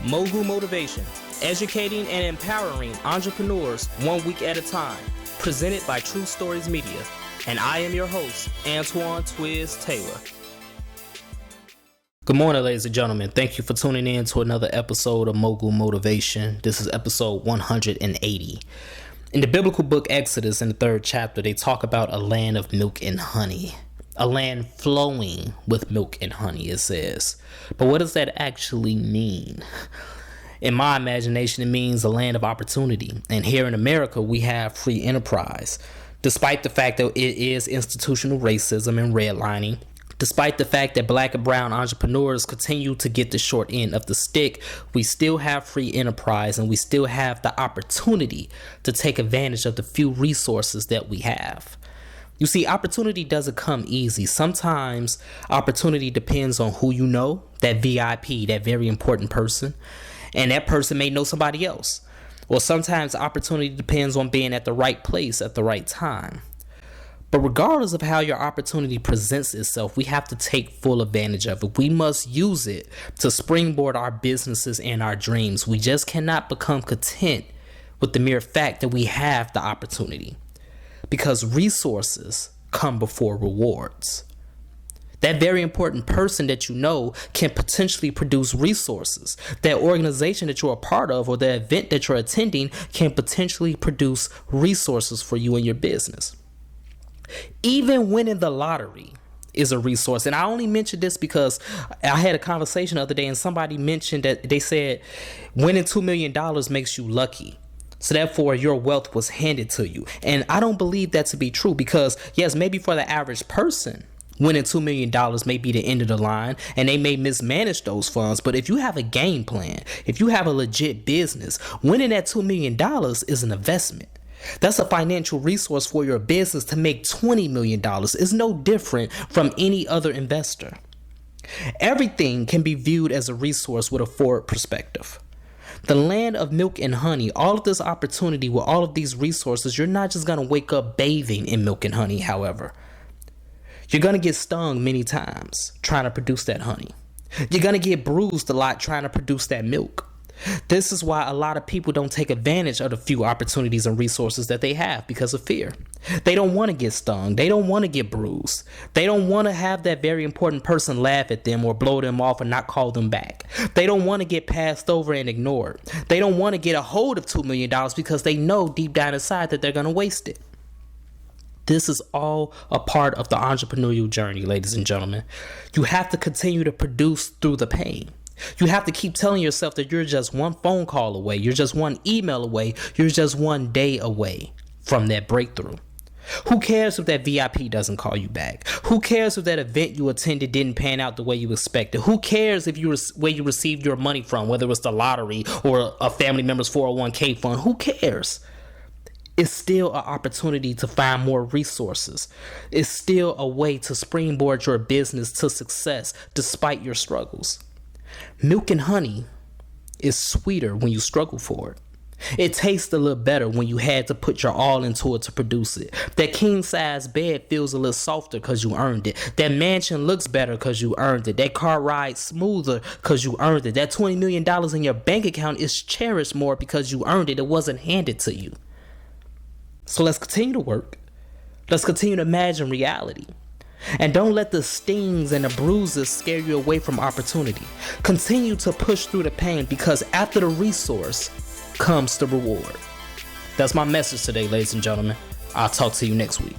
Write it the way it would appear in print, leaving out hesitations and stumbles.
Mogul Motivation, educating and empowering entrepreneurs 1 week at a time, presented by True Stories Media. And I am your host, Antoine Twiz Taylor. Good morning, ladies and gentlemen. Thank you for tuning in to another episode of Mogul Motivation. This is episode 180. In the biblical book Exodus, in the 3rd chapter, they talk about a land of milk and honey. A land flowing with milk and honey, it says. But what does that actually mean? In my imagination, it means a land of opportunity. And here in America, we have free enterprise. Despite the fact that it is institutional racism and redlining, despite the fact that black and brown entrepreneurs continue to get the short end of the stick, we still have free enterprise and we still have the opportunity to take advantage of the few resources that we have. You see, opportunity doesn't come easy. Sometimes opportunity depends on who you know, that VIP, that very important person, and that person may know somebody else. Or sometimes opportunity depends on being at the right place at the right time. But regardless of how your opportunity presents itself, we have to take full advantage of it. We must use it to springboard our businesses and our dreams. We just cannot become content with the mere fact that we have the opportunity, because resources come before rewards. That very important person that you know can potentially produce resources. That organization that you're a part of or the event that you're attending can potentially produce resources for you and your business. Even winning the lottery is a resource. And I only mentioned this because I had a conversation the other day and somebody mentioned that they said winning $2 million makes you lucky. So therefore, your wealth was handed to you. And I don't believe that to be true because, yes, maybe for the average person, winning $2 million may be the end of the line and they may mismanage those funds. But if you have a game plan, if you have a legit business, winning that $2 million is an investment. That's a financial resource for your business. To make $20 million is no different from any other investor. Everything can be viewed as a resource with a forward perspective. The land of milk and honey, all of this opportunity with all of these resources, you're not just going to wake up bathing in milk and honey, however. You're going to get stung many times trying to produce that honey. You're going to get bruised a lot trying to produce that milk. This is why a lot of people don't take advantage of the few opportunities and resources that they have because of fear. They don't want to get stung. They don't want to get bruised. They don't want to have that very important person laugh at them or blow them off and not call them back. They don't want to get passed over and ignored. They don't want to get a hold of $2 million because they know deep down inside that they're going to waste it. This is all a part of the entrepreneurial journey, ladies and gentlemen. You have to continue to produce through the pain. You have to keep telling yourself that you're just one phone call away. You're just one email away. You're just one day away from that breakthrough. Who cares if that VIP doesn't call you back? Who cares if that event you attended didn't pan out the way you expected? Who cares if where you received your money from, whether it's the lottery or a family member's 401k fund? Who cares? It's still an opportunity to find more resources. It's still a way to springboard your business to success despite your struggles. Milk and honey is sweeter when you struggle for it. It tastes a little better when you had to put your all into it to produce it. That king-size bed feels a little softer because you earned it. That mansion looks better because you earned it. That car rides smoother because you earned it. That $20 million in your bank account is cherished more because you earned it. It wasn't handed to you. So let's continue to work. Let's continue to imagine reality. And don't let the stings and the bruises scare you away from opportunity. Continue to push through the pain because after the resource comes the reward. That's my message today, ladies and gentlemen. I'll talk to you next week.